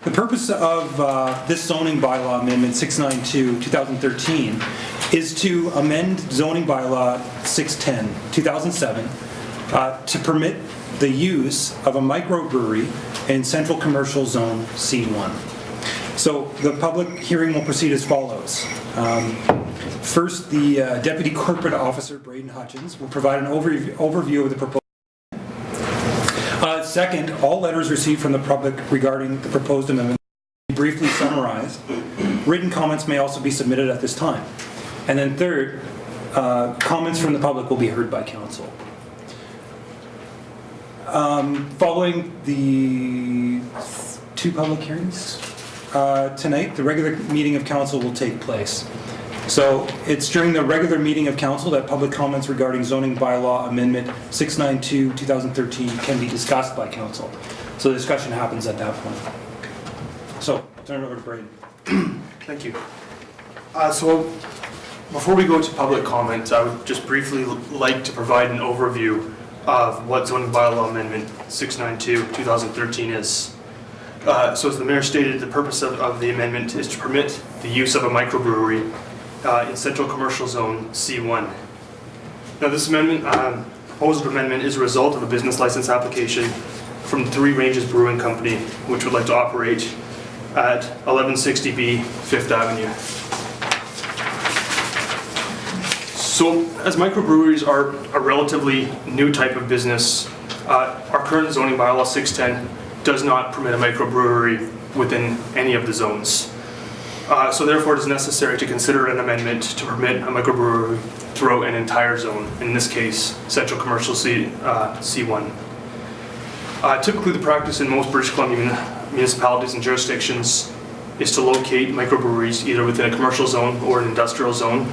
The purpose of this zoning bylaw amendment 692 2013 is to amend zoning bylaw 610 2007 to permit the use of a microbrewery in central commercial zone C1. So the public hearing will proceed as follows. First, the Deputy Corporate Officer, Braden Hutchins, will provide an overview of the proposal. Second, all letters received from the public regarding the proposed amendment will be briefly summarized. Written comments may also be submitted at this time. And then third, comments from the public will be heard by council. Following the two public hearings tonight, the regular meeting of council will take place. So it's during the regular meeting of council that public comments regarding zoning bylaw amendment 692 2013 can be discussed by council. So the discussion happens at that point. So I'll turn it over to Braden. Thank you. So before we go to public comment, I would just briefly like to provide an overview of what zoning bylaw amendment 692 2013 is. So as the mayor stated, the purpose of the amendment is to permit the use of a microbrewery in central commercial zone C1. Now this amendment, proposed amendment, is a result of a business license application from Three Ranges Brewing Company, which would like to operate at 1160B 5th Avenue. So as microbreweries are a relatively new type of business, our current zoning bylaw 610 does not permit a microbrewery within any of the zones. So therefore it is necessary to consider an amendment to permit a microbrewery throughout an entire zone, in this case, Central Commercial C1. Typically the practice in most British Columbia municipalities and jurisdictions is to locate microbreweries either within a commercial zone or an industrial zone.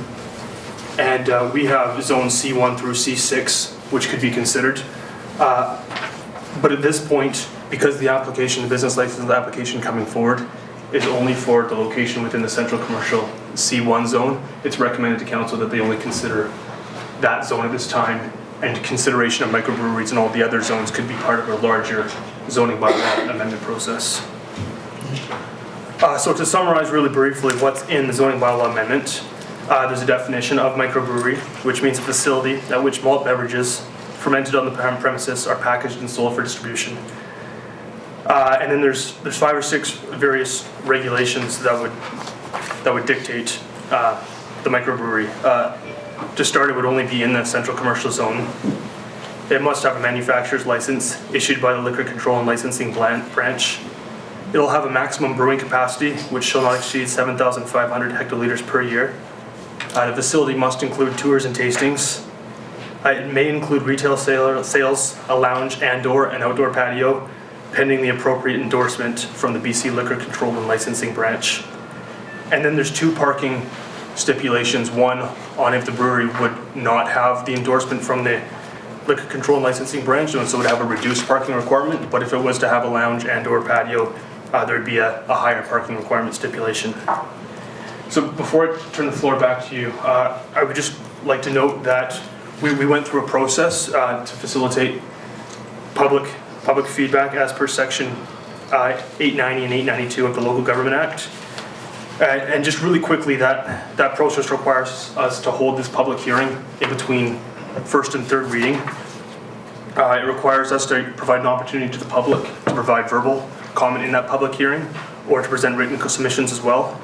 And we have zones C1 through C6, which could be considered. But at this point, because the application, the business license application coming forward, is only for the location within the central commercial C1 zone, it's recommended to council that they only consider that zone at this time, and consideration of microbreweries and all the other zones could be part of a larger zoning bylaw amendment process. So to summarize really briefly what's in the zoning bylaw amendment, there's a definition of microbrewery, which means a facility at which malt beverages fermented on the premises are packaged and sold for distribution. And then there's 5 or 6 various regulations that would dictate the microbrewery. To start, it would only be in the central commercial zone. It must have a manufacturer's license issued by the Liquor Control and Licensing branch. It'll have a maximum brewing capacity, which shall not exceed 7,500 hectoliters per year. The facility must include tours and tastings. It may include retail sales, a lounge and/or an outdoor patio, pending the appropriate endorsement from the BC Liquor Control and Licensing branch. And then there's 2 parking stipulations. One on if the brewery would not have the endorsement from the Liquor Control and Licensing branch, and so it would have a reduced parking requirement. But if it was to have a lounge and/or patio, there'd be a higher parking requirement stipulation. So before I turn the floor back to you, I would just like to note that we went through a process to facilitate public feedback as per section 890 and 892 of the Local Government Act. And just really quickly, that process requires us to hold this public hearing in between first and third reading. It requires us to provide an opportunity to the public to provide verbal comment in that public hearing or to present written submissions as well.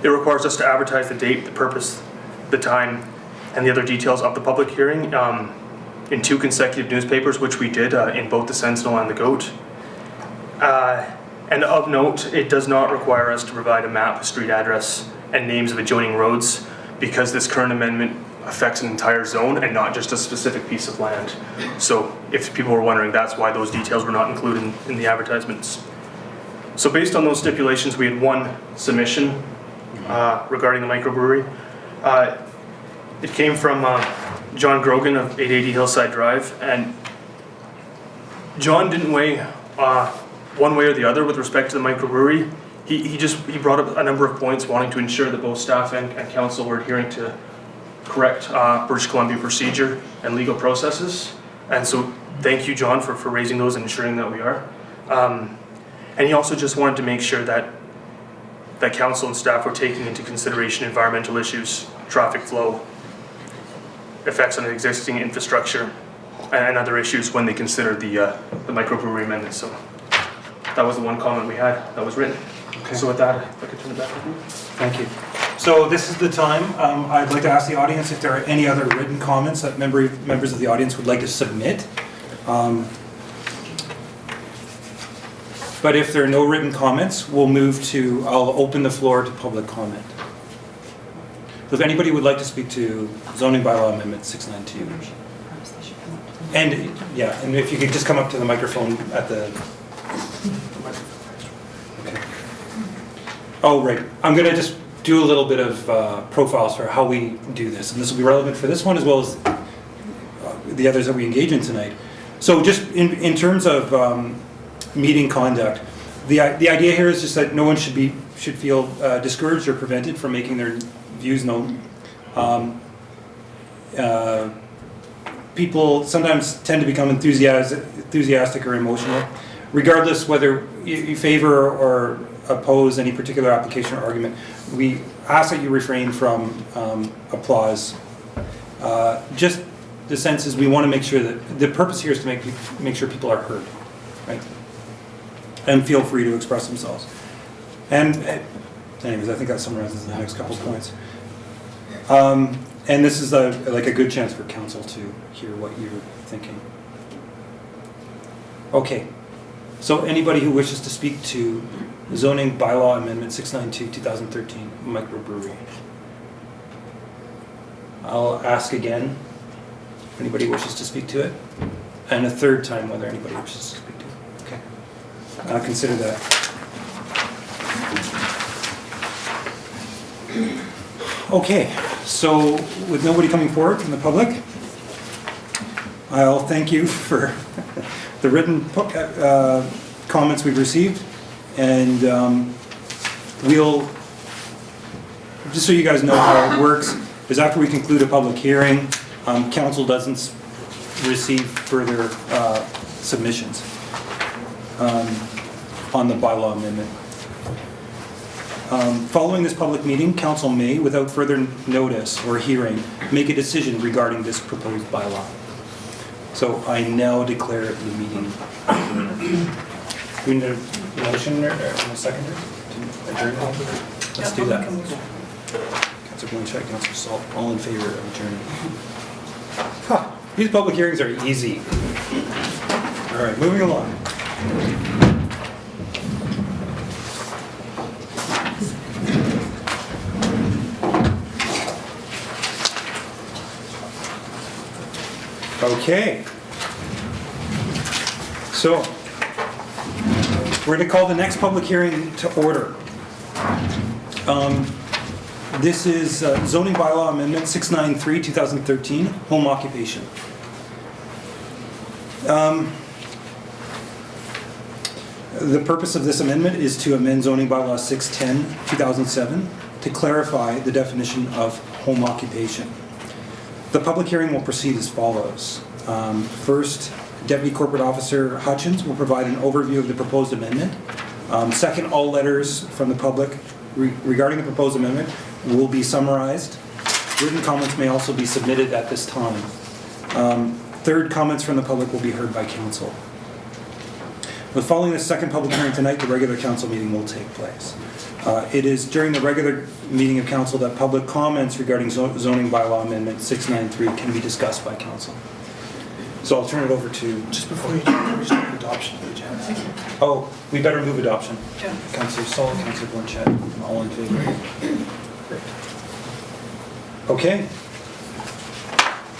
It requires us to advertise the date, the purpose, the time, and the other details of the public hearing in 2 consecutive newspapers, which we did in both the Sentinel and the Goat. And of note, it does not require us to provide a map, a street address, and names of adjoining roads, because this current amendment affects an entire zone and not just a specific piece of land. So if people were wondering, that's why those details were not included in the advertisements. So based on those stipulations, we had 1 submission regarding the microbrewery. It came from John Grogan of 880 Hillside Drive, and John didn't weigh one way or the other with respect to the microbrewery. He brought up a number of points, wanting to ensure that both staff and council were adhering to correct British Columbia procedure and legal processes. And so thank you, John, for raising those and ensuring that we are. And he also just wanted to make sure that council and staff were taking into consideration environmental issues, traffic flow, effects on the existing infrastructure, and other issues when they considered the microbrewery amendment. So that was the one comment we had that was written. Okay. So with that, if I could turn it back over to you. Thank you. So this is the time. I'd like to ask the audience if there are any other written comments that members of the audience would like to submit. But if there are no written comments, I'll open the floor to public comment. So if anybody would like to speak to zoning bylaw amendment 692. And if you could just come up to the microphone at the... Okay. Oh, right. I'm going to just do a little bit of profiles for how we do this. And this will be relevant for this one as well as the others that we engage in tonight. So just in terms of meeting conduct, the idea here is just that no one should feel discouraged or prevented from making their views known. People sometimes tend to become enthusiastic or emotional, regardless whether you favor or oppose any particular application or argument. We ask that you refrain from applause. Just the sense is we want to make sure that the purpose here is to make sure people are heard, right? And feel free to express themselves. And anyways, I think that summarizes the next couple points. And this is like a good chance for council to hear what you're thinking. Okay, so anybody who wishes to speak to zoning bylaw amendment 692-2013 microbrewery. I'll ask again if anybody wishes to speak to it, and a third time whether anybody wishes to speak to it. Okay, I'll consider that. Okay, so with nobody coming forward from the public, I'll thank you for the written comments we've received, and we'll, just so you guys know how it works, is after we conclude a public hearing, council doesn't receive further submissions on the bylaw amendment. Following this public meeting, council may, without further notice or hearing, make a decision regarding this proposed bylaw. So I now declare the meeting. We need a motion or a seconder to adjourn? Let's do that. Councilor Blanchett, Councilor Salt, all in favor of adjourning. These public hearings are easy. All right, moving along. Okay, so we're going to call the next public hearing to order. This is zoning bylaw amendment 693-2013, home occupation. The purpose of this amendment is to amend zoning bylaw 610-2007 to clarify the definition of home occupation. The public hearing will proceed as follows. First, Deputy Corporate Officer Hutchins will provide an overview of the proposed amendment. Second, all letters from the public regarding the proposed amendment will be summarized. Written comments may also be submitted at this time. Third, comments from the public will be heard by council. But following the second public hearing tonight, the regular council meeting will take place. It is during the regular meeting of council that public comments regarding zoning bylaw amendment 693 can be discussed by council. So I'll turn it over to... Just before you start adoption of the agenda. Oh, we better move adoption. Yeah. Councilor Salt, Councilor Blanchett, all in favor. Great. Okay.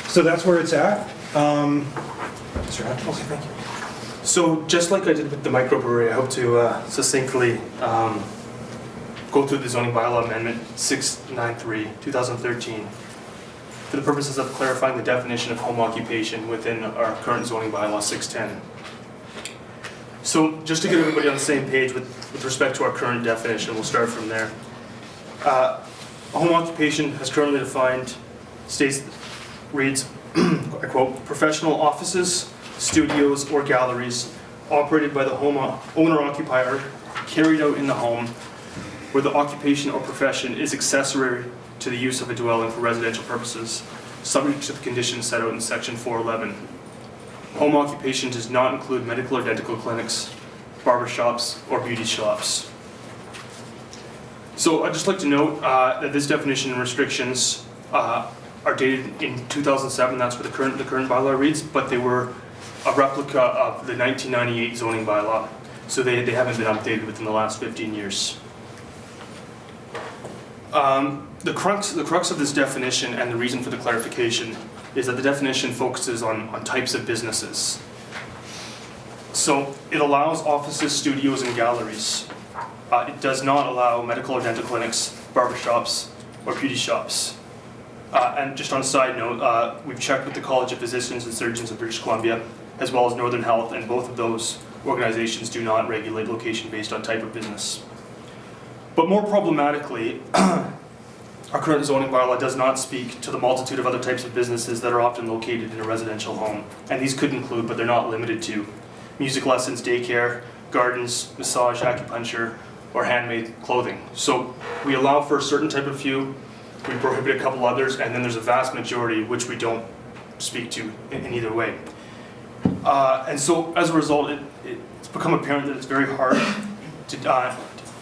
So that's where it's at. Mr. Hutchins. Okay, thank you. So just like I did with the microbrewery, I hope to succinctly go through the zoning bylaw amendment 693-2013 for the purposes of clarifying the definition of home occupation within our current zoning bylaw 610. So just to get everybody on the same page with respect to our current definition, we'll start from there. Home occupation as currently defined reads, I quote, professional offices, studios, or galleries operated by the owner-occupier, carried out in the home, where the occupation or profession is accessory to the use of a dwelling for residential purposes, subject to the conditions set out in section 411. Home occupation does not include medical or dental clinics, barber shops, or beauty shops. So I'd just like to note that this definition and restrictions are dated in 2007, that's what the current bylaw reads, but they were a replica of the 1998 zoning bylaw. So they haven't been updated within the last 15 years. The crux of this definition and the reason for the clarification is that the definition focuses on types of businesses. So it allows offices, studios, and galleries. It does not allow medical or dental clinics, barbershops, or beauty shops. And just on a side note, we've checked with the College of Physicians and Surgeons of British Columbia, as well as Northern Health, and both of those organizations do not regulate location based on type of business. But more problematically, our current zoning bylaw does not speak to the multitude of other types of businesses that are often located in a residential home. And these could include, but they're not limited to, music lessons, daycare, gardens, massage, acupuncture, or handmade clothing. So we allow for a certain type of few, we prohibit a couple others, and then there's a vast majority which we don't speak to in either way. And so as a result, it's become apparent that it's very hard to,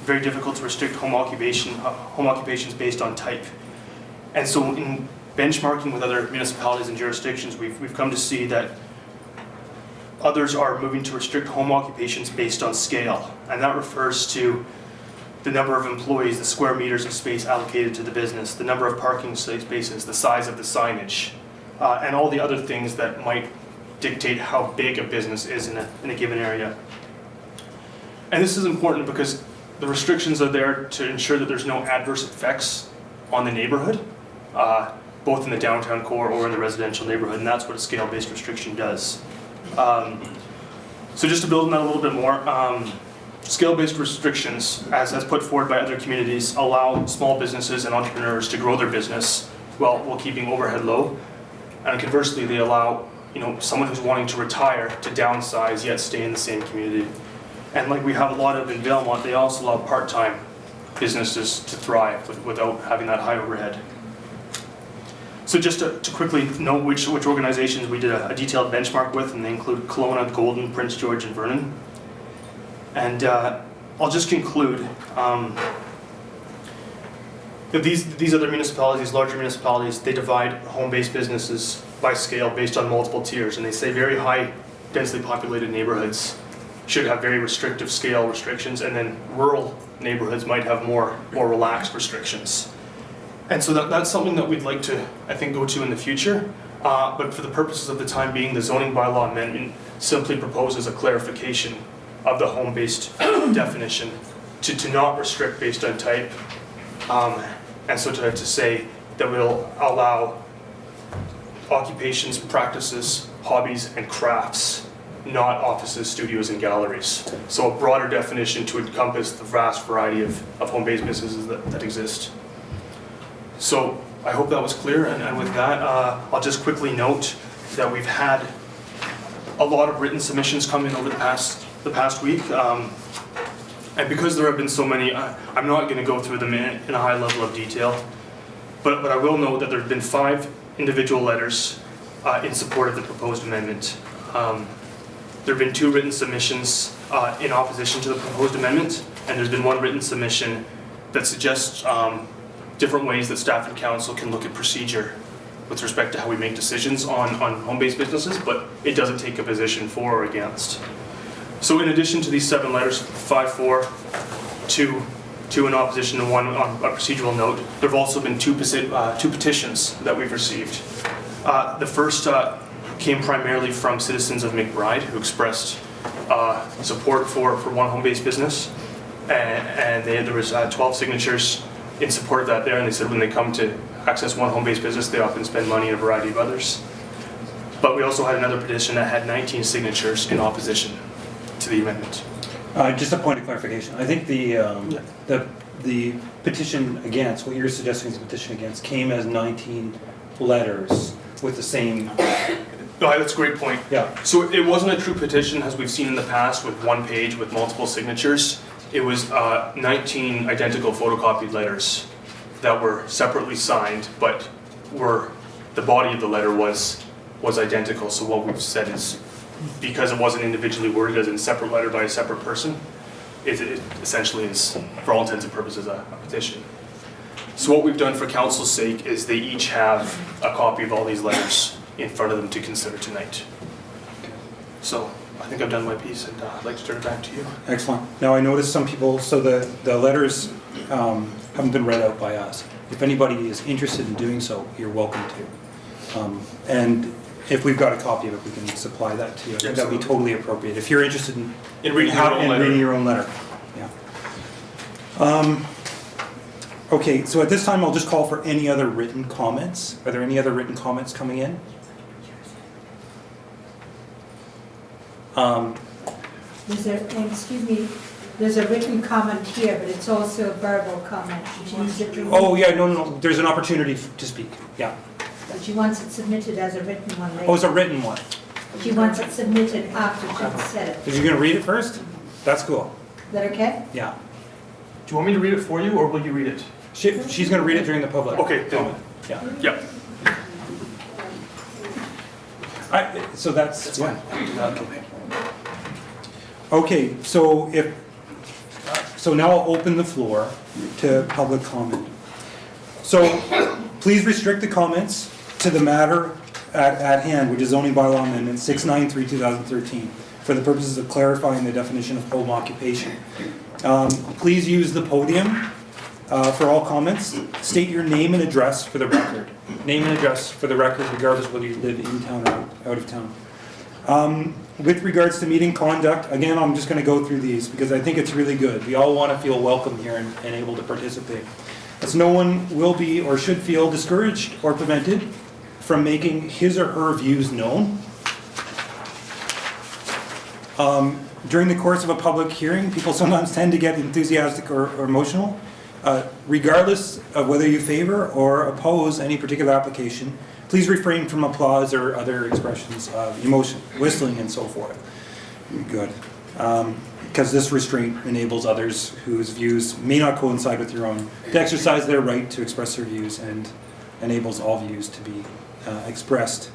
very difficult to restrict home occupations based on type. And so in benchmarking with other municipalities and jurisdictions, we've come to see that others are moving to restrict home occupations based on scale. And that refers to the number of employees, the square meters of space allocated to the business, the number of parking spaces, the size of the signage, and all the other things that might dictate how big a business is in a given area. And this is important because the restrictions are there to ensure that there's no adverse effects on the neighborhood, both in the downtown core or in the residential neighborhood, and that's what a scale-based restriction does. So just to build on that a little bit more, scale-based restrictions, as put forward by other communities, allow small businesses and entrepreneurs to grow their business while keeping overhead low. And conversely, they allow someone who's wanting to retire to downsize yet stay in the same community. And like we have a lot of in Valemount, they also allow part-time businesses to thrive without having that high overhead. So just to quickly note which organizations we did a detailed benchmark with, and they include Kelowna, Golden, Prince George, and Vernon. And I'll just conclude that these other municipalities, these larger municipalities, they divide home-based businesses by scale based on multiple tiers, and they say very high densely populated neighborhoods should have very restrictive scale restrictions, and then rural neighborhoods might have more relaxed restrictions. And so that's something that we'd like to, I think, go to in the future. But for the purposes of the time being, the zoning bylaw amendment simply proposes a clarification of the home-based definition to not restrict based on type, and so to say that we'll allow occupations, practices, hobbies, and crafts, not offices, studios, and galleries. So a broader definition to encompass the vast variety of home-based businesses that exist. So I hope that was clear, and with that, I'll just quickly note that we've had a lot of written submissions come in over the past week, and because there have been so many, I'm not going to go through them in a high level of detail, but I will note that there have been 5 individual letters in support of the proposed amendment. There have been 2 written submissions in opposition to the proposed amendment, and there's been 1 written submission that suggests different ways that staff and council can look at procedure with respect to how we make decisions on home-based businesses, but it doesn't take a position for or against. So in addition to these 7 letters, 5 for, 2 in opposition, and 1 on a procedural note, there have also been 2 petitions that we've received. The first came primarily from citizens of McBride who expressed support for one home-based business, and there was 12 signatures in support of that there, and they said when they come to access one home-based business, they often spend money in a variety of others. But we also had another petition that had 19 signatures in opposition to the amendment. Just a point of clarification. I think the petition against, what you're suggesting is a petition against, came as 19 letters with the same No, that's a great point. Yeah. So it wasn't a true petition as we've seen in the past with one page with multiple signatures. It was 19 identical photocopied letters that were separately signed, but the body of the letter was identical. So what we've said is, because it wasn't individually worded as in a separate letter by a separate person, it essentially is, for all intents and purposes, a petition. So what we've done for council's sake is they each have a copy of all these letters in front of them to consider tonight. So I think I've done my piece, and I'd like to turn it back to you. Excellent. Now, I noticed some people, so the letters haven't been read out by us. If anybody is interested in doing so, you're welcome to. And if we've got a copy of it, we can supply that to you. Absolutely. That'd be totally appropriate. If you're interested in reading your own letter. Yeah. Okay, so at this time, I'll just call for any other written comments. Are there any other written comments coming in? Excuse me, there's a written comment here, but it's also a verbal comment. Did you use it to? Oh, yeah, no, there's an opportunity to speak, yeah. But she wants it submitted as a written one later. Oh, it's a written one. She wants it submitted after she said it. Is you gonna read it first? That's cool, Is that okay? yeah. Do you want me to read it for you, or will you read it? She's gonna read it during the public. Okay, comment. Yeah. Yep. So that's fine. Okay, so so now I'll open the floor to public comment. So please restrict the comments to the matter at hand, which is zoning bylaw amendment 693 2013, for the purposes of clarifying the definition of home occupation. Please use the podium for all comments. State your name and address for the record. Name and address for the record, regardless of whether you live in town or out of town. With regards to meeting conduct, again, I'm just going to go through these because I think it's really good. We all want to feel welcome here and able to participate. As no one will be or should feel discouraged or prevented from making his or her views known. During the course of a public hearing, people sometimes tend to get enthusiastic or emotional. Regardless of whether you favor or oppose any particular application, please refrain from applause or other expressions of emotion, whistling and so forth. Good. Because this restraint enables others whose views may not coincide with your own to exercise their right to express their views and enables all views to be expressed.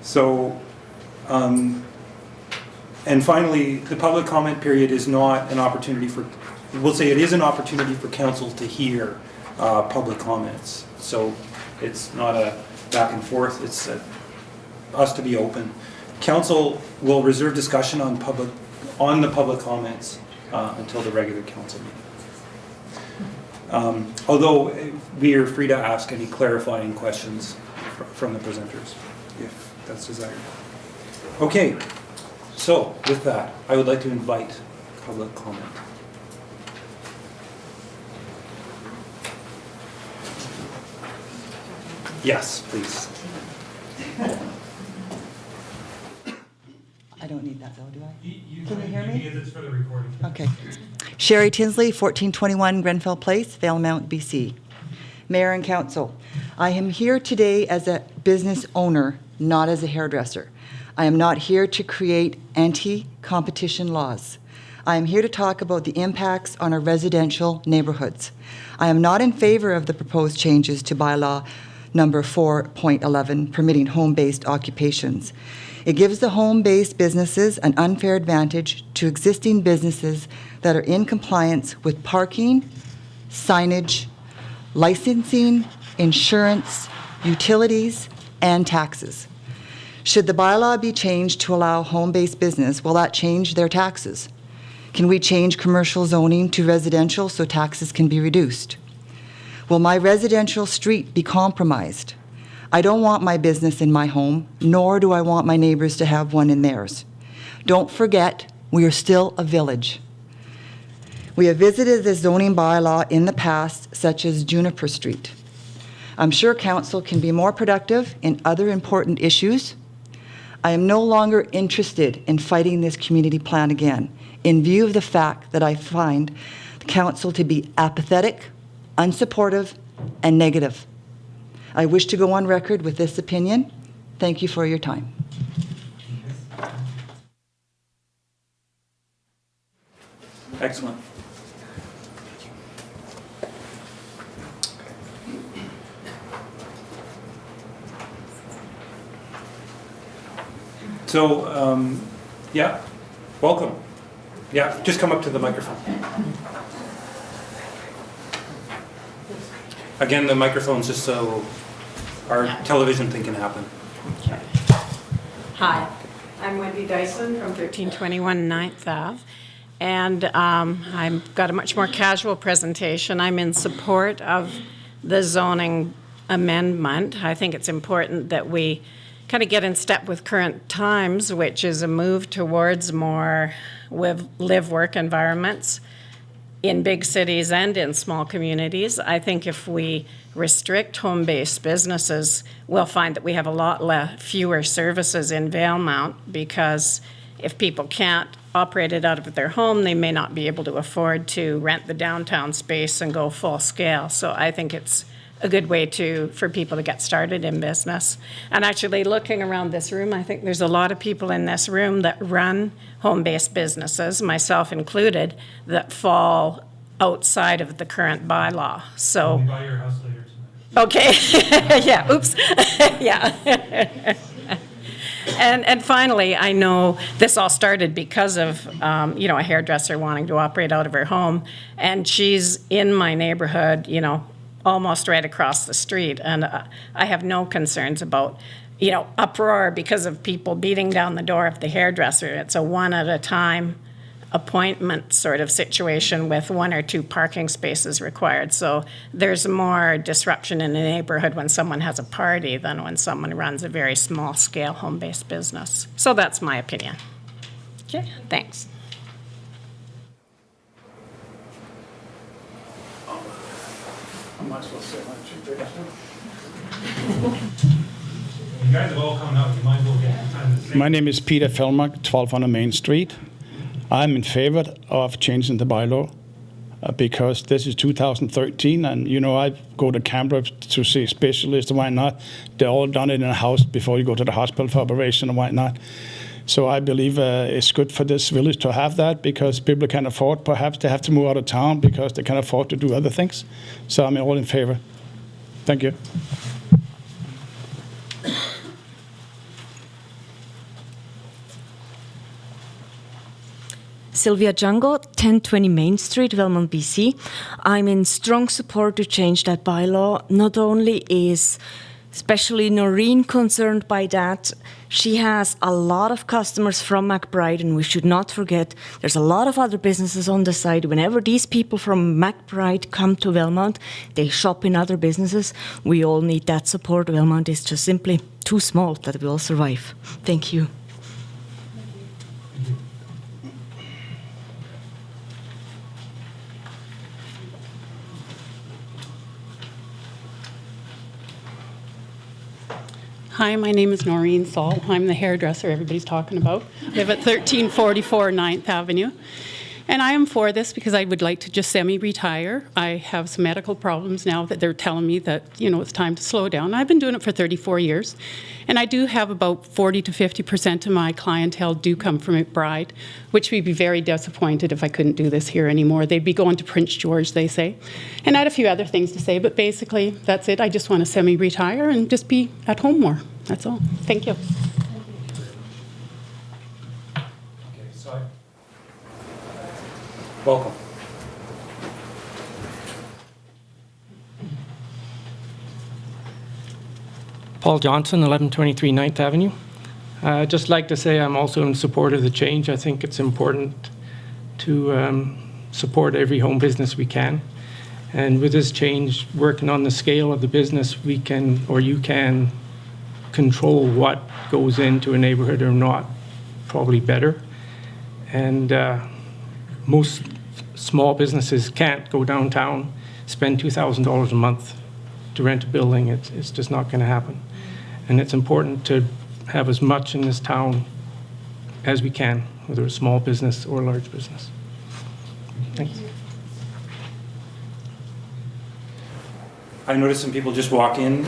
So, and finally, the public comment period is not an opportunity for, we'll say it is an opportunity for council to hear public comments. So it's not a back and forth, it's us to be open. Council will reserve discussion on the public comments until the regular council meeting. Although we are free to ask any clarifying questions from the presenters, if that's desired. Okay, so with that, I would like to invite public comment. Yes, please. I don't need that though, do I? Can you hear me? It's for the recording. Okay. Sherry Tinsley, 1421 Grenfell Place, Valemount, BC. Mayor and Council, I am here today as a business owner, not as a hairdresser. I am not here to create anti-competition laws. I am here to talk about the impacts on our residential neighborhoods. I am not in favor of the proposed changes to bylaw number 4.11 permitting home-based occupations. It gives the home-based businesses an unfair advantage to existing businesses that are in compliance with parking, signage, licensing, insurance, utilities, and taxes. Should the bylaw be changed to allow home-based business, will that change their taxes? Can we change commercial zoning to residential so taxes can be reduced? Will my residential street be compromised? I don't want my business in my home, nor do I want my neighbors to have one in theirs. Don't forget, we are still a village. We have visited the zoning bylaw in the past, such as Juniper Street. I'm sure council can be more productive in other important issues. I am no longer interested in fighting this community plan again, in view of the fact that I find the council to be apathetic, unsupportive, and negative. I wish to go on record with this opinion. Thank you for your time. Excellent. So, yeah, welcome. Yeah, just come up to the microphone. Again, the microphone's just so our television thing can happen. Okay. Hi, I'm Wendy Dyson from 1321 9th Ave, and I've got a much more casual presentation. I'm in support of the zoning amendment. I think it's important that we kind of get in step with current times, which is a move towards more live-work environments in big cities and in small communities. I think if we restrict home-based businesses, we'll find that we have a lot fewer services in Valemount, because if people can't operate it out of their home, they may not be able to afford to rent the downtown space and go full scale. So I think it's a good way for people to get started in business. And actually, looking around this room, I think there's a lot of people in this room that run home-based businesses, myself included, that fall outside of the current bylaw. So. We'll buy your house later tonight. Okay, yeah, oops, yeah. And finally, I know this all started because of, a hairdresser wanting to operate out of her home, and she's in my neighborhood, almost right across the street, and I have no concerns about, uproar because of people beating down the door of the hairdresser. It's a one-at-a-time appointment sort of situation with 1 or 2 parking spaces required. So there's more disruption in the neighborhood when someone has a party than when someone runs a very small-scale home-based business. So that's my opinion. Okay, thanks. I'm not supposed to say much. You guys have all come out, you might as well get time to say. My name is Peter Felmark, 1200 Main Street. I'm in favor of changing the bylaw because this is 2013, and I go to Canberra to see specialists. Why not? They're all done it in a house before you go to the hospital for operation, and why not? So I believe it's good for this village to have that, because people can afford, perhaps they have to move out of town because they can afford to do other things. So I'm all in favor. Thank you. Sylvia Jungo, 1020 Main Street, Valemount, BC. I'm in strong support to change that bylaw. Not only is especially Noreen concerned by that, she has a lot of customers from McBride, and we should not forget there's a lot of other businesses on the side. Whenever these people from McBride come to Valemount, they shop in other businesses. We all need that support. Valemount is just simply too small that we all survive. Thank you. Hi, my name is Noreen Saul. I'm the hairdresser everybody's talking about. I live at 1344 9th Avenue. And I am for this because I would like to just semi-retire. I have some medical problems now that they're telling me that, it's time to slow down. I've been doing it for 34 years. And I do have about 40 to 50% of my clientele do come from McBride, which would be very disappointed if I couldn't do this here anymore. They'd be going to Prince George, they say. And I had a few other things to say, but basically that's it. I just want to semi-retire and just be at home more. That's all. Thank you. Okay, so welcome. Paul Johnson, 1123 9th Avenue. I'd just like to say I'm also in support of the change. I think it's important to support every home business we can. And with this change, working on the scale of the business, we can, or you can, control what goes into a neighborhood or not, probably better. And most small businesses can't go downtown, spend $2,000 a month to rent a building. It's just not going to happen. And it's important to have as much in this town as we can, whether it's small business or large business. Thanks. I noticed some people just walk in.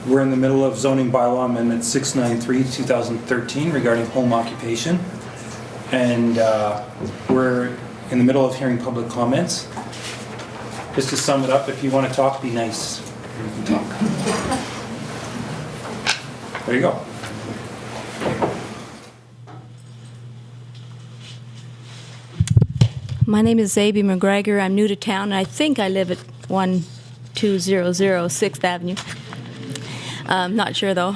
We're in the middle of zoning bylaw amendment 693, 2013 regarding home occupation. And we're in the middle of hearing public comments. Just to sum it up, if you want to talk, be nice. You can talk. There you go. My name is Zabi McGregor. I'm new to town, and I think I live at 1200 6th Avenue. Not sure, though.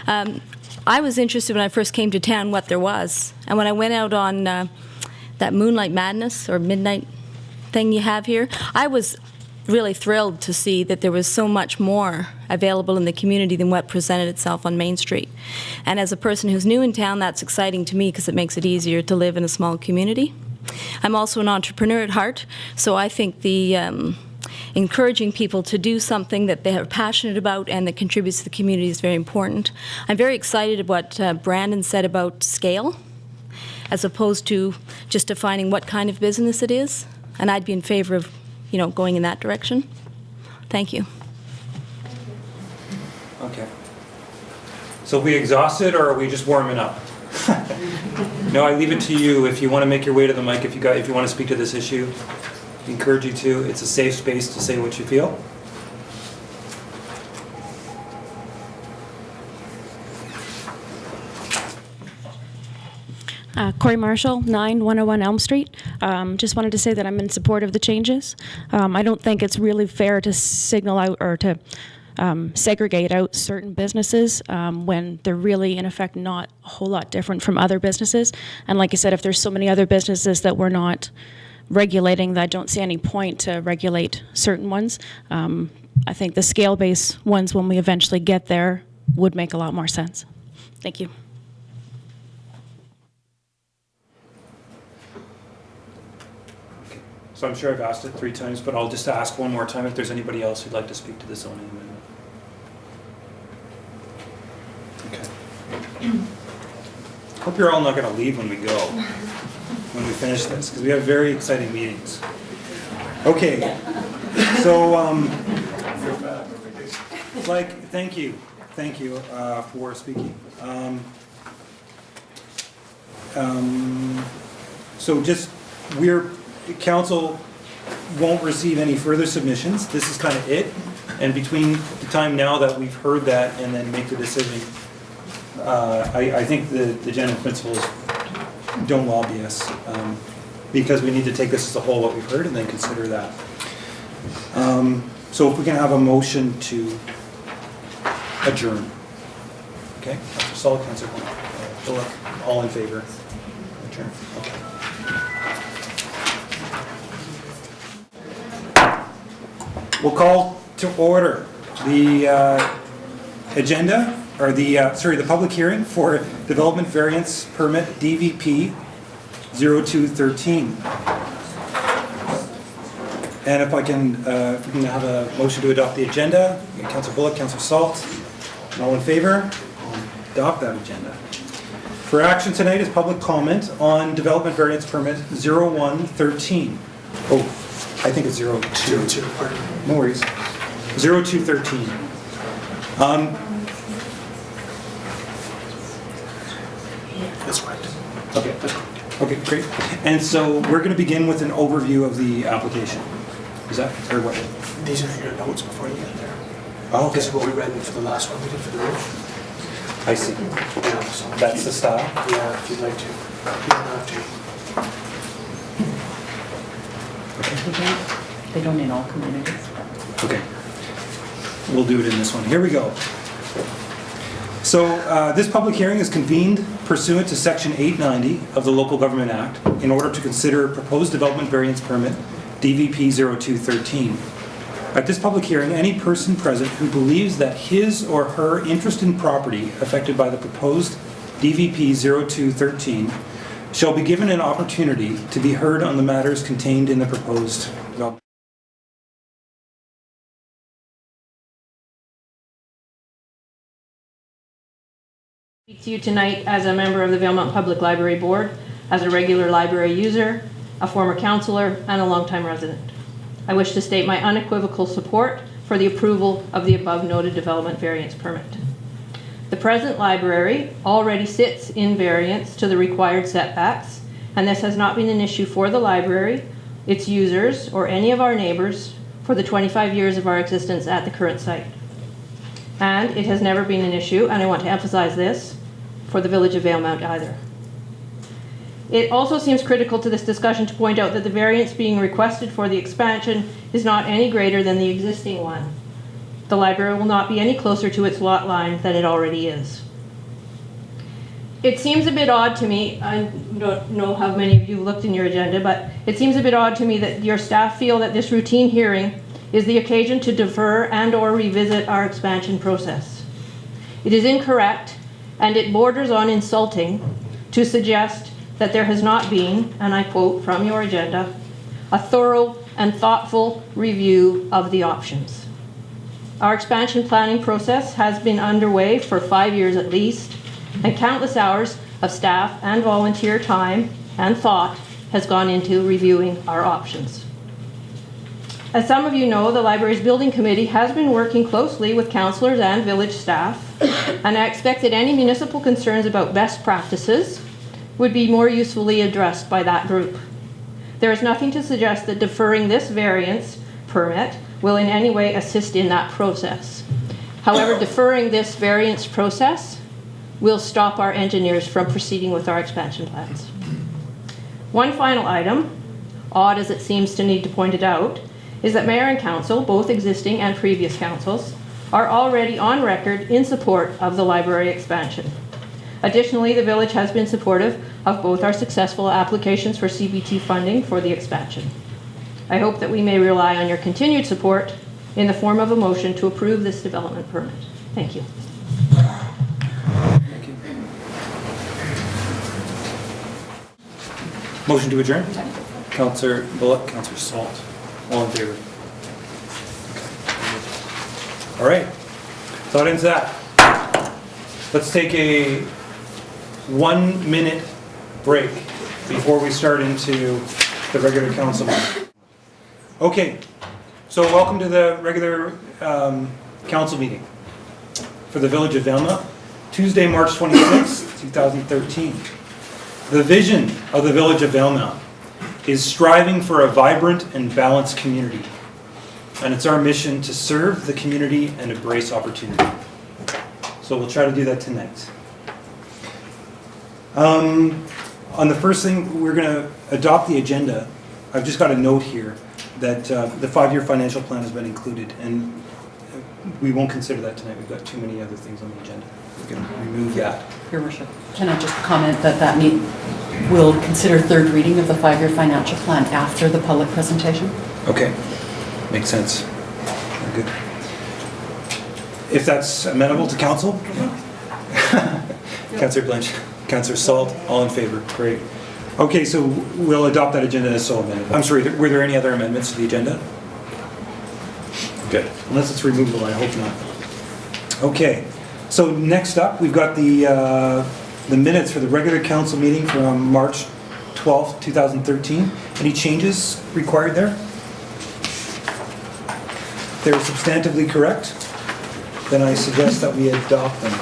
I was interested when I first came to town what there was. And when I went out on that Moonlight Madness or Midnight thing you have here, I was really thrilled to see that there was so much more available in the community than what presented itself on Main Street. And as a person who's new in town, that's exciting to me because it makes it easier to live in a small community. I'm also an entrepreneur at heart, so I think the encouraging people to do something that they are passionate about and that contributes to the community is very important. I'm very excited about what Brandon said about scale, as opposed to just defining what kind of business it is, and I'd be in favor of, going in that direction. Thank you. Okay. So are we exhausted or are we just warming up? No, I leave it to you. If you want to make your way to the mic, if you want to speak to this issue, I encourage you to. It's a safe space to say what you feel. Corey Marshall, 9101 Elm Street. Just wanted to say that I'm in support of the changes. I don't think it's really fair to signal out or to segregate out certain businesses when they're really, in effect, not a whole lot different from other businesses. And like I said, if there's so many other businesses that we're not regulating, that I don't see any point to regulate certain ones. I think the scale-based ones, when we eventually get there, would make a lot more sense. Thank you. So I'm sure I've asked it 3 times, but I'll just ask one more time if there's anybody else who'd like to speak to the zoning amendment. Okay. Hope you're all not going to leave when we go, when we finish this, because we have very exciting meetings. Okay. So, thank you for speaking. So just, council won't receive any further submissions. This is kind of it. And between the time now that we've heard that and then make the decision, I think the general principle is don't lobby us, because we need to take this as a whole, what we've heard, and then consider that. So if we can have a motion to adjourn. Okay, Councillor Saul, Councillor Bullock, all in favor? Adjourn. Okay. We'll call to order the agenda, or the public hearing for Development Variance Permit DVP 0213. And if we can have a motion to adopt the agenda, Councillor Bullock, Councillor Salt, and all in favor? Adopt that agenda. For action tonight is public comment on Development Variance Permit 0113. Oh, I think it's 02. 02, pardon. No worries. 0213. That's correct. Okay. That's correct. Okay, great. And so we're going to begin with an overview of the application. Is that, or what? These are your notes before you get there. Oh, okay. This is what we read for the last one we did for the roof. I see. Yeah, so That's the style? Yeah, if you'd like to. You don't have to. They don't in all communities. Okay. We'll do it in this one. Here we go. So this public hearing is convened pursuant to Section 890 of the Local Government Act in order to consider proposed development variance permit DVP 0213. At this public hearing, any person present who believes that his or her interest in property affected by the proposed DVP 0213 shall be given an opportunity to be heard on the matters contained in the proposed development. Speak to you tonight as a member of the Valemount Public Library Board, as a regular library user, a former councillor, and a longtime resident. I wish to state my unequivocal support for the approval of the above noted development variance permit. The present library already sits in variance to the required setbacks, and this has not been an issue for the library, its users, or any of our neighbors for the 25 years of our existence at the current site. And it has never been an issue, and I want to emphasize this, for the Village of Valemount either. It also seems critical to this discussion to point out that the variance being requested for the expansion is not any greater than the existing one. The library will not be any closer to its lot line than it already is. It seems a bit odd to me, I don't know how many of you looked in your agenda, but it seems a bit odd to me that your staff feel that this routine hearing is the occasion to defer and/or revisit our expansion process. It is incorrect, and it borders on insulting to suggest that there has not been, and I quote from your agenda, a thorough and thoughtful review of the options. Our expansion planning process has been underway for 5 years at least, and countless hours of staff and volunteer time and thought has gone into reviewing our options. As some of you know, the library's building committee has been working closely with councillors and village staff, and I expect that any municipal concerns about best practices would be more usefully addressed by that group. There is nothing to suggest that deferring this variance permit will in any way assist in that process. However, deferring this variance process will stop our engineers from proceeding with our expansion plans. One final item, odd as it seems to need to point it out, is that Mayor and Council, both existing and previous councils, are already on record in support of the library expansion. Additionally, the village has been supportive of both our successful applications for CBT funding for the expansion. I hope that we may rely on your continued support in the form of a motion to approve this development permit. Thank you. Thank you. Motion to adjourn? Councillor Bullock, Councillor Salt. All in favor? Okay. All right. So that ends that. Let's take a 1 minute break before we start into the regular council meeting. Okay. So welcome to the regular council meeting for the Village of Valemount, Tuesday, March 26, 2013. The vision of the Village of Valemount is striving for a vibrant and balanced community. And it's our mission to serve the community and embrace opportunity. So we'll try to do that tonight. On the first thing, we're going to adopt the agenda. I've just got a note here that the 5-year financial plan has been included, and we won't consider that tonight. We've got too many other things on the agenda. We're going to remove that. Your Worship, can I just comment that we'll consider third reading of the 5-year financial plan after the public presentation? Okay, makes sense. Very good. If that's amenable to council? Councillor Blanche, Councillor Salt, all in favor? Great. Okay, so we'll adopt that agenda as so amended. I'm sorry, were there any other amendments to the agenda? Good. Unless it's removable, I hope not. Okay, so next up, we've got the minutes for the regular council meeting from March 12th, 2013. Any changes required there? If they're substantively correct, then I suggest that we adopt them.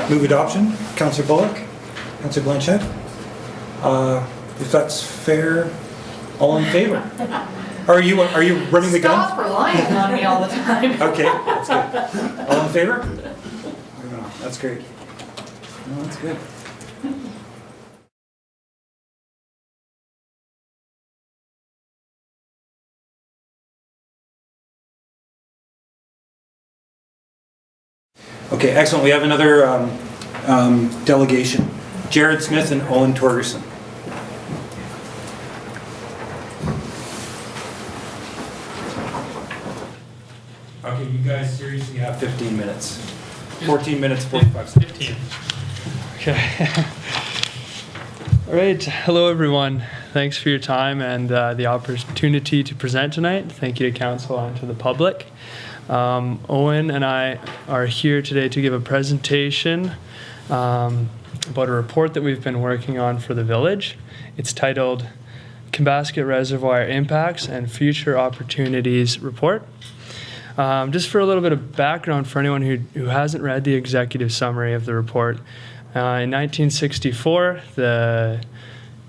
Move adoption. Councillor Bullock, Councillor Blanchette. If that's fair, all in favor? Are you running the gun? Stop relying on me all the time. Okay, that's good. All in favor? No, that's great. No, that's good. Okay, excellent. We have another delegation. Jared Smith and Owen Torgerson. Okay, you guys seriously have 15 minutes. 14 minutes, 45 seconds. 15. Okay. All right. Hello, everyone. Thanks for your time and the opportunity to present tonight. Thank you to council and to the public. Owen and I are here today to give a presentation about a report that we've been working on for the village. It's titled Kambasket Reservoir Impacts and Future Opportunities report. Just for a little bit of background for anyone who hasn't read the executive summary of the report, in 1964, the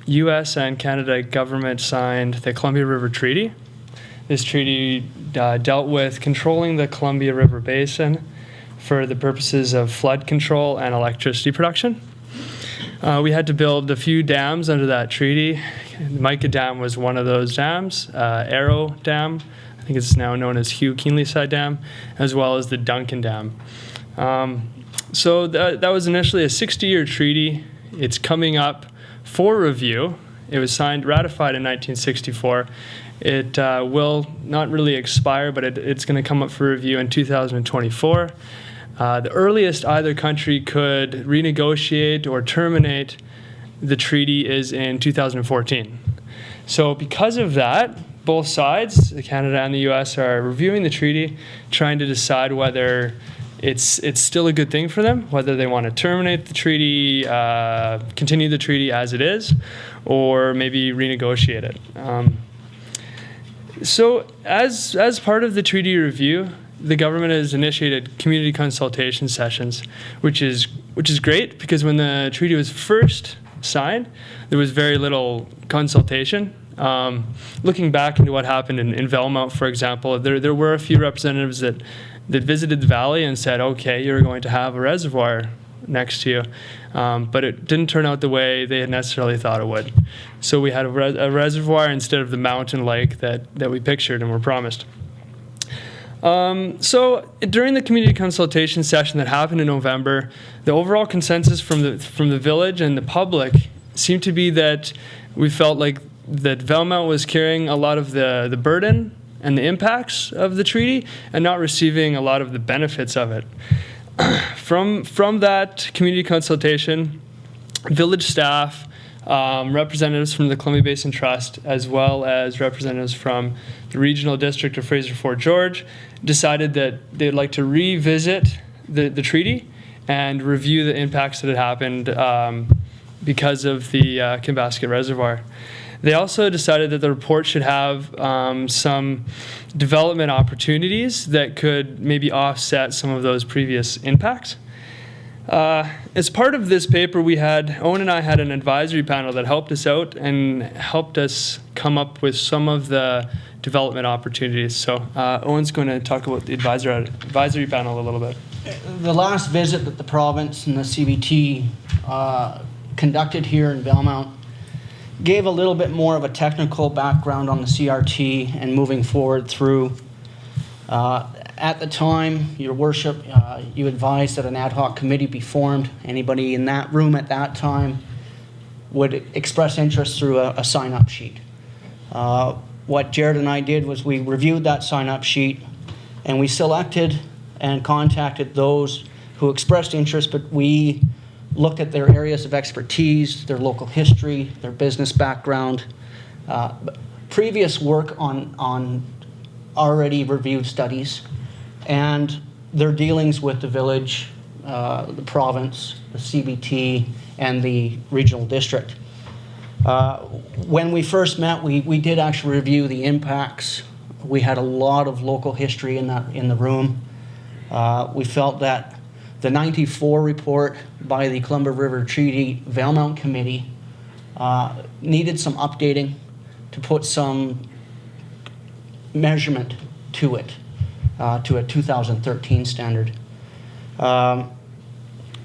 U.S. and Canada government signed the Columbia River Treaty. This treaty dealt with controlling the Columbia River Basin for the purposes of flood control and electricity production. We had to build a few dams under that treaty. The Mica Dam was one of those dams, Arrow Dam, I think it's now known as Hugh Keenleyside Dam, as well as the Duncan Dam. So that was initially a 60-year treaty. It's coming up for review. It was ratified in 1964. It will not really expire, but it's going to come up for review in 2024. The earliest either country could renegotiate or terminate the treaty is in 2014. So because of that, both sides, Canada and the U.S., are reviewing the treaty, trying to decide whether it's still a good thing for them, whether they want to terminate the treaty, continue the treaty as it is, or maybe renegotiate it. So as part of the treaty review, the government has initiated community consultation sessions, which is great, because when the treaty was first signed, there was very little consultation. Looking back into what happened in Valemount, for example, there were a few representatives that visited the valley and said, okay, you're going to have a reservoir next to you. But it didn't turn out the way they had necessarily thought it would. So we had a reservoir instead of the mountain lake that we pictured and were promised. So during the community consultation session that happened in November, the overall consensus from the village and the public seemed to be that we felt like that Valemount was carrying a lot of the burden and the impacts of the treaty and not receiving a lot of the benefits of it. From that community consultation, village staff, representatives from the Columbia Basin Trust, as well as representatives from the regional district of Fraser-Fort George, decided that they'd like to revisit the treaty and review the impacts that had happened because of the Kambasket Reservoir. They also decided that the report should have some development opportunities that could maybe offset some of those previous impacts. As part of this paper, Owen and I had an advisory panel that helped us out and helped us come up with some of the development opportunities. So Owen's going to talk about the advisory panel a little bit. The last visit that the province and the CBT conducted here in Valemount gave a little bit more of a technical background on the CRT and moving forward through. At the time, Your Worship, you advised that an ad hoc committee be formed. Anybody in that room at that time would express interest through a sign-up sheet. What Jared and I did was we reviewed that sign-up sheet and we selected and contacted those who expressed interest, but we looked at their areas of expertise, their local history, their business background, previous work on already reviewed studies, and their dealings with the village, the province, the CBT, and the regional district. When we first met, we did actually review the impacts. We had a lot of local history in the room. We felt that the 94 report by the Columbia River Treaty Valemount Committee needed some updating to put some measurement to it, to a 2013 standard.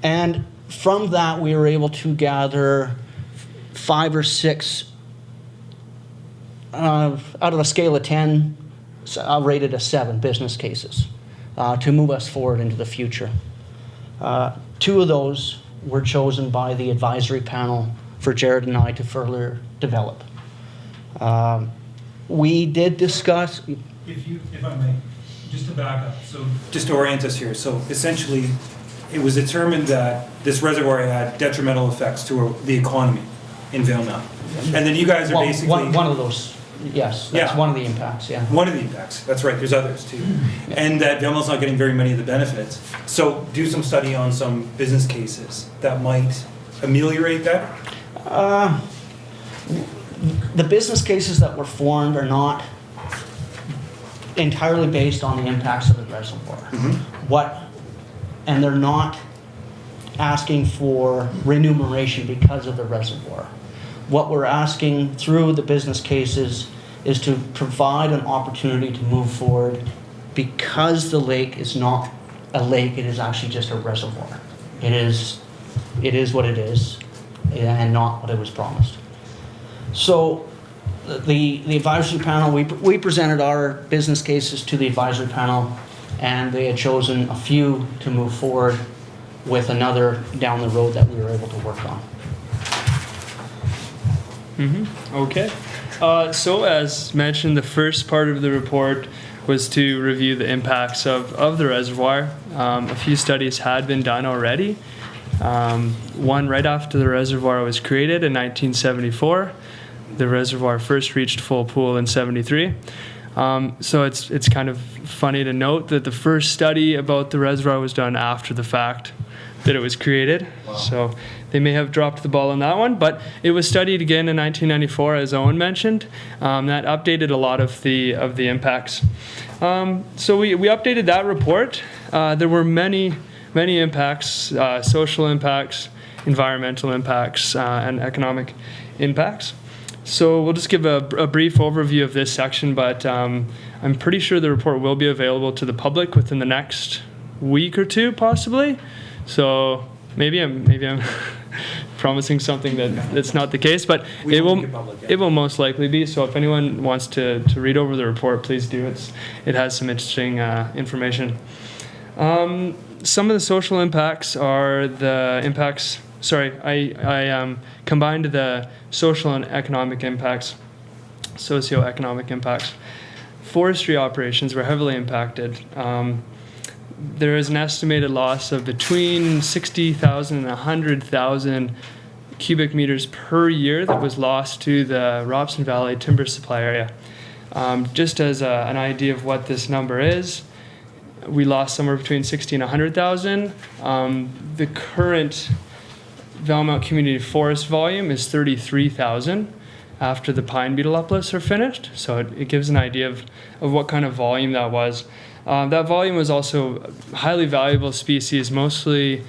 And from that, we were able to gather 5 or 6, out of a scale of 10, rated a 7 business cases to move us forward into the future. 2 of those were chosen by the advisory panel for Jared and I to further develop. We did discuss... If I may, just to back up, so just to orient us here, so essentially it was determined that this reservoir had detrimental effects to the economy in Valemount. And then you guys are basically... One of those, yes, that's one of the impacts, yeah. One of the impacts, that's right, there's others too. And that Valemount's not getting very many of the benefits. So do some study on some business cases that might ameliorate that? the business cases that were formed are not entirely based on the impacts of the reservoir. And they're not asking for remuneration because of the reservoir. What we're asking through the business cases is to provide an opportunity to move forward because the lake is not a lake, it is actually just a reservoir. It is what it is and not what it was promised. So the advisory panel, we presented our business cases to the advisory panel, and they had chosen a few to move forward with another down the road that we were able to work on. Okay. So as mentioned, the first part of the report was to review the impacts of the reservoir. A few studies had been done already. One right after the reservoir was created in 1974. The reservoir first reached full pool in 73. So it's kind of funny to note that the first study about the reservoir was done after the fact that it was created. Wow. So they may have dropped the ball on that one, but it was studied again in 1994, as Owen mentioned. That updated a lot of the impacts. So we updated that report. There were many impacts, social impacts, environmental impacts, and economic impacts. So we'll just give a brief overview of this section, but I'm pretty sure the report will be available to the public within the next week or two, possibly. So maybe I'm promising something that's not the case, but it will most likely be. So if anyone wants to read over the report, please do. It has some interesting information. Some of the social impacts are the impacts. Sorry, I combined the social and economic impacts, socioeconomic impacts. Forestry operations were heavily impacted. There is an estimated loss of between 60,000 and 100,000 cubic meters per year that was lost to the Robson Valley timber supply area. Just as an idea of what this number is, we lost somewhere between 60 and 100,000. The current Valemount Community Forest volume is 33,000 after the pine beetle uplifts are finished. So it gives an idea of what kind of volume that was. That volume was also highly valuable species. Mostly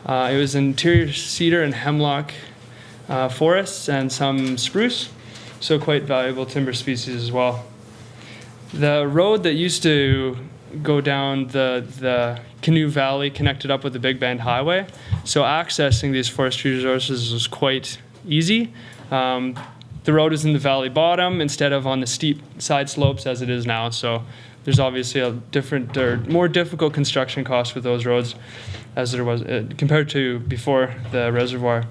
it was interior cedar and hemlock forests and some spruce. So quite valuable timber species as well. The road that used to go down the Canoe Valley connected up with the Big Bend Highway. So accessing these forestry resources was quite easy. The road is in the valley bottom instead of on the steep side slopes as it is now. So there's obviously a different or more difficult construction cost with those roads as there was compared to before the reservoir.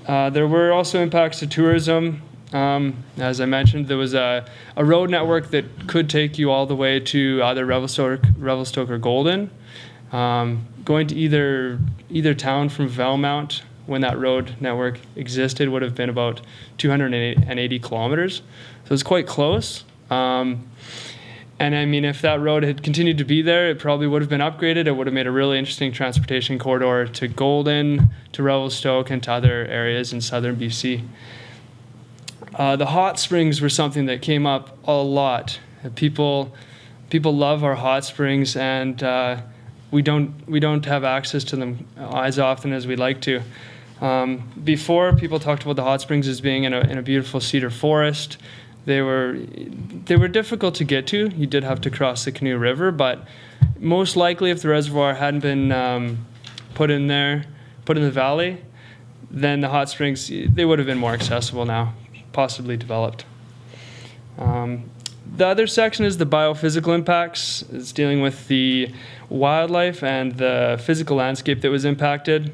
There were also impacts to tourism. As I mentioned, there was a road network that could take you all the way to either Revelstoke or Golden. Going to either town from Valemount when that road network existed would have been about 280 kilometers. So it's quite close. And I mean, if that road had continued to be there, it probably would have been upgraded. It would have made a really interesting transportation corridor to Golden, to Revelstoke, and to other areas in southern BC. The hot springs were something that came up a lot. People love our hot springs, and we don't have access to them as often as we'd like to. Before, people talked about the hot springs as being in a beautiful cedar forest. They were difficult to get to. You did have to cross the Canoe River, but most likely, if the reservoir hadn't been put in the valley, then the hot springs, they would have been more accessible now, possibly developed. The other section is the biophysical impacts. It's dealing with the wildlife and the physical landscape that was impacted.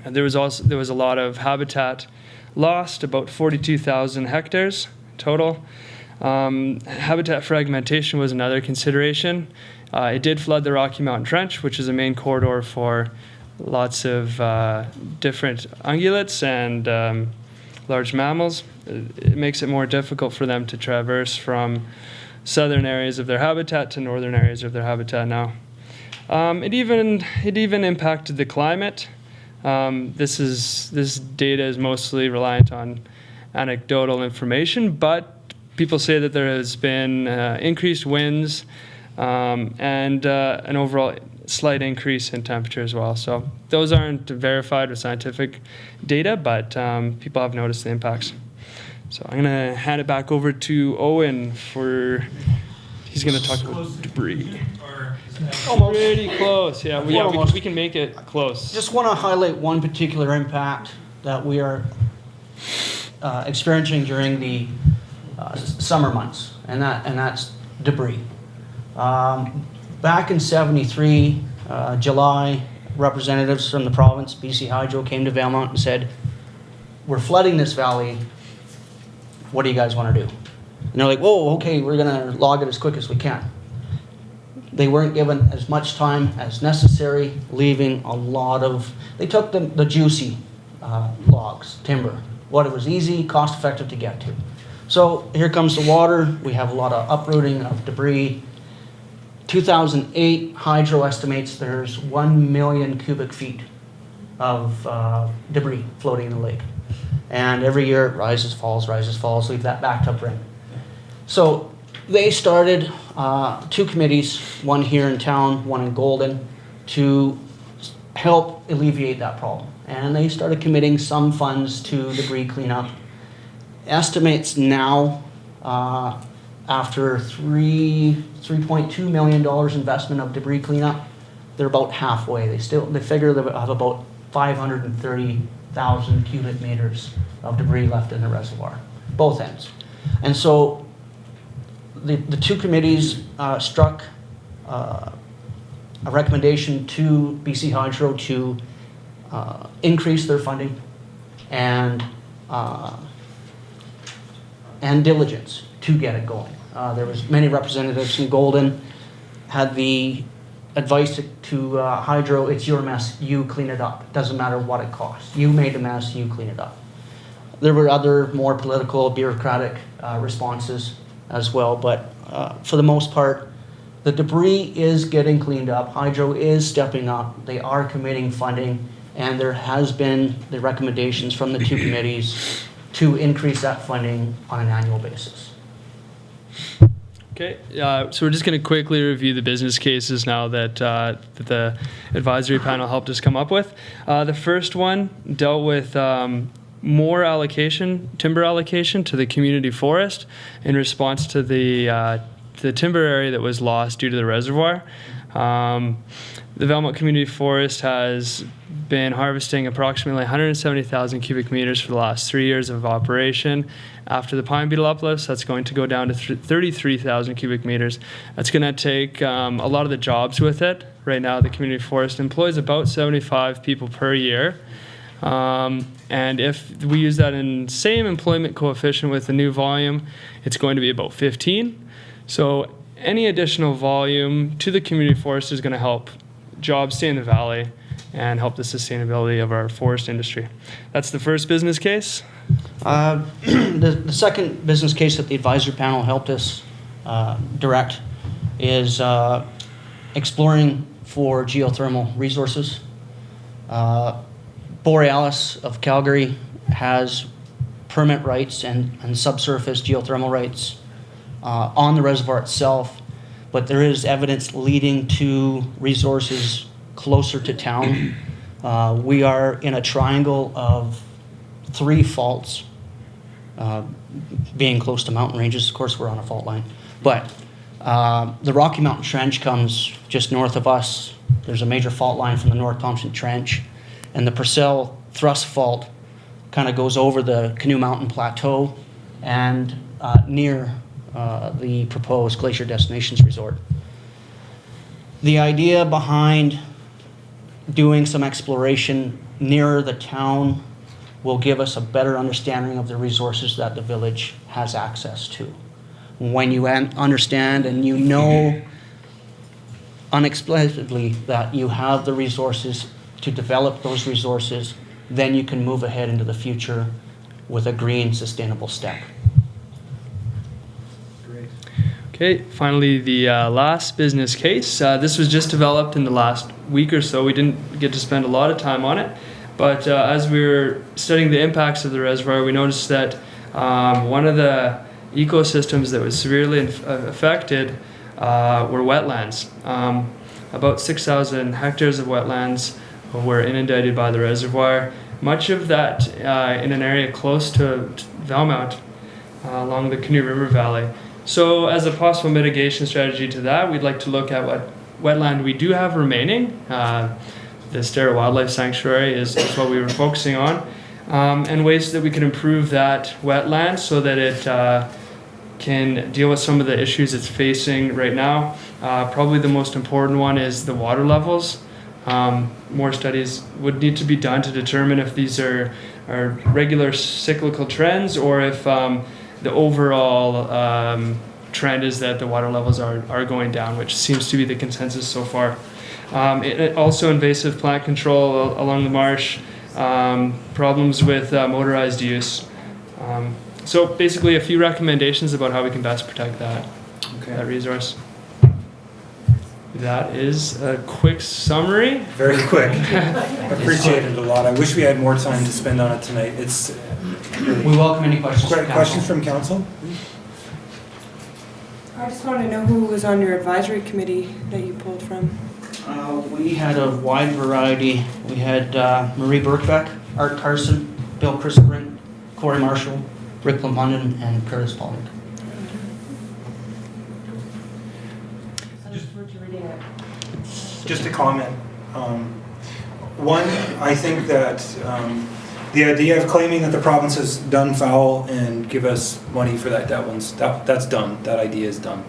And there was a lot of habitat lost, about 42,000 hectares total. Habitat fragmentation was another consideration. It did flood the Rocky Mountain Trench, which is a main corridor for lots of different ungulates and large mammals. It makes it more difficult for them to traverse from southern areas of their habitat to northern areas of their habitat now. It even impacted the climate. This data is mostly reliant on anecdotal information, but people say that there has been increased winds and an overall slight increase in temperature as well. So those aren't verified with scientific data, but people have noticed the impacts. So I'm going to hand it back over to Owen for, he's going to talk about debris. Almost. Pretty close, yeah. We can make it close. Just want to highlight one particular impact that we are experiencing during the summer months, and that's debris. Back in '73, July, representatives from the province, BC Hydro, came to Valemount and said, "We're flooding this valley. What do you guys want to do?" And they're like, "Whoa, okay, we're going to log it as quick as we can." They weren't given as much time as necessary, leaving a lot of, they took the juicy logs, timber, what was easy, cost effective to get to. So here comes the water. We have a lot of uprooting of debris. 2008, Hydro estimates there's 1 million cubic feet of debris floating in the lake. And every year it rises, falls, leave that bathtub ring. So they started 2 committees, one here in town, one in Golden, to help alleviate that problem. And they started committing some funds to debris cleanup. Estimates now, after $3.2 million investment of debris cleanup, they're about halfway. They figure they have about 530,000 cubic meters of debris left in the reservoir, both ends. And so the 2 committees struck a recommendation to BC Hydro to increase their funding and diligence to get it going. There was many representatives from Golden had the advice to Hydro, it's your mess, you clean it up. It doesn't matter what it costs. You made a mess, you clean it up. There were other more political, bureaucratic responses as well, but for the most part, the debris is getting cleaned up. Hydro is stepping up. They are committing funding, and there has been the recommendations from the 2 committees to increase that funding on an annual basis. Okay, so we're just going to quickly review the business cases now that the advisory panel helped us come up with. The first one dealt with more timber allocation to the community forest in response to the timber area that was lost due to the reservoir. The Valemount Community Forest has been harvesting approximately 170,000 cubic meters for the last 3 years of operation. After the pine beetle uplifts, that's going to go down to 33,000 cubic meters. That's going to take a lot of the jobs with it. Right now, the community forest employs about 75 people per year. And if we use that in same employment coefficient with the new volume, it's going to be about 15. So any additional volume to the community forest is going to help jobs stay in the valley and help the sustainability of our forest industry. That's the first business case. The second business case that the advisory panel helped us direct is exploring for geothermal resources. Borealis of Calgary has permit rights and subsurface geothermal rights on the reservoir itself, but there is evidence leading to resources closer to town. We are in a triangle of 3 faults, being close to mountain ranges. Of course, we're on a fault line, but the Rocky Mountain Trench comes just north of us. There's a major fault line from the North Thompson Trench, and the Purcell Thrust Fault kind of goes over the Canoe Mountain Plateau and near the proposed Glacier Destinations Resort. The idea behind doing some exploration nearer the town will give us a better understanding of the resources that the village has access to. When you understand and you know unexpectedly that you have the resources to develop those resources, then you can move ahead into the future with a green, sustainable step. Okay, finally, the last business case. This was just developed in the last week or so. We didn't get to spend a lot of time on it, but as we were studying the impacts of the reservoir, we noticed that One of the ecosystems that was severely affected were wetlands. About 6,000 hectares of wetlands were inundated by the reservoir. Much of that in an area close to Valemount, along the Canoe River Valley. So as a possible mitigation strategy to that, we'd like to look at what wetland we do have remaining. The Stara Wildlife Sanctuary is what we were focusing on, and ways that we can improve that wetland so that it can deal with some of the issues it's facing right now. Probably the most important one is the water levels. More studies would need to be done to determine if these are regular cyclical trends or if the overall trend is that the water levels are going down, which seems to be the consensus so far. Also invasive plant control along the marsh, problems with motorized use. So basically a few recommendations about how we can best protect that resource. That is a quick summary. Very quick. I appreciate it a lot. I wish we had more time to spend on it tonight. We welcome any questions. Questions from council? I just want to know who was on your advisory committee that you pulled from. We had a wide variety. We had Marie Birkbeck, Art Carson, Bill Christbrink, Corey Marshall, Rick London, and Curtis Pollock. Just a comment. One, I think that the idea of claiming that the province has done foul and give us money for that's done. That idea is done.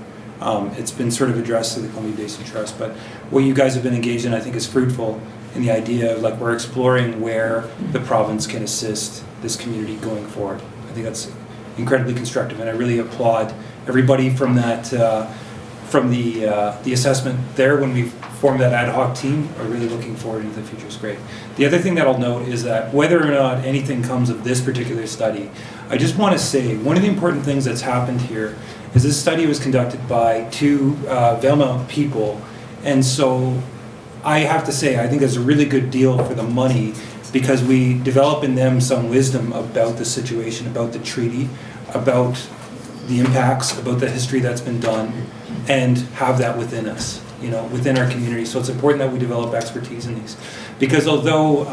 It's been sort of addressed to the Columbia Basin Trust, but what you guys have been engaged in, I think, is fruitful in the idea of we're exploring where the province can assist this community going forward. I think that's incredibly constructive, and I really applaud everybody from that. From the assessment there when we formed that ad hoc team, are really looking forward into the future. Is great. The other thing that I'll note is that whether or not anything comes of this particular study, I just want to say one of the important things that's happened here is this study was conducted by two Valemount people, and so I have to say I think that's a really good deal for the money because we develop in them some wisdom about the situation, about the treaty, about the impacts, about the history that's been done, and have that within us, within our community. So it's important that we develop expertise in these. Because although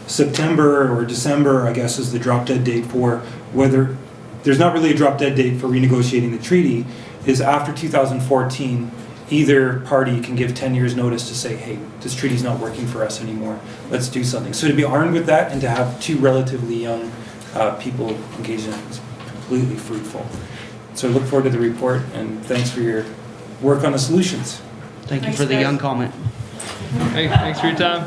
September or December, I guess, is the drop dead date for whether, there's not really a drop dead date for renegotiating the treaty, is after 2014, either party can give 10 years notice to say, hey, this treaty's not working for us anymore, let's do something. So to be armed with that and to have two relatively young people engaged in it is completely fruitful. So I look forward to the report, and thanks for your work on the solutions. Thank you for the young comment. Thanks for your time.